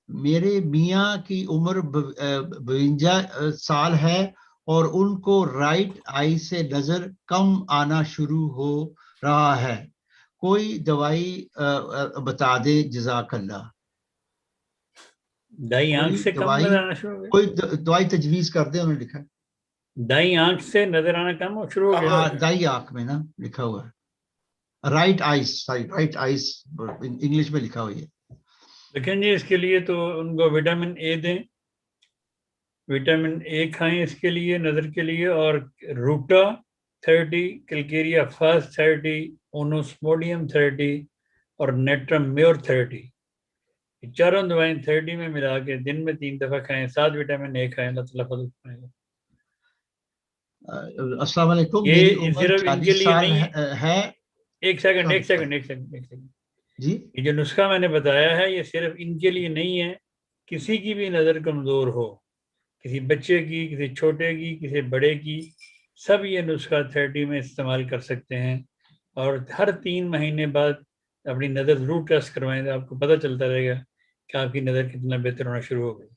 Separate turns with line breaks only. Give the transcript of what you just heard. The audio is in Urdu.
میرے میاں کی عمر 52 سال ہے اور ان کو رائٹ آئی سے نظر کم آنا شروع ہو رہا ہے، کوئی دوائی بتا دے جزاک اللہ.
دائیں آنکھ سے کم نظر آنا شروع ہو گیا؟
کوئی دوائی تجویز کر دے، انہوں نے لکھا.
دائیں آنکھ سے نظر آنا کم شروع ہو گیا؟
دائیں آنکھ میں نا لکھا ہوا ہے، right eyes, right eyes English میں لکھا ہوا ہے.
لیکن جی اس کے لیے تو ان کو وٹامن اے دیں، وٹامن اے کھائیں اس کے لیے، نظر کے لیے، اور روٹا 30، کلکیریا فاسٹ 30، اونوسموڈیم 30 اور نیٹرم میور 30، چاروں دوائیں 30 میں ملا کے دن میں 3 دفعہ کھائیں، 7 وٹامن اے کھائیں، اللہ تعالیٰ فضل فرمائے گا.
السلام علیکم، میری
یہ
عمر
صرف ان کے
40
لیے
سال
نہیں.
ہے.
ایک سیکنڈ
جی
یہ جو نسخہ میں نے بتایا ہے یہ صرف ان کے لیے نہیں ہے، کسی کی بھی نظر کمزور ہو، کسی بچے کی، کسی چھوٹے کی، کسی بڑے کی، سب یہ نسخہ 30 میں استعمال کر سکتے ہیں. اور ہر 3 مہینے بعد اپنی نظر ضرور ٹیسٹ کروائیں، آپ کو پتہ چلتا رہے گا کہ آپ کی نظر کتنا بہتر ہونا شروع ہو گئی.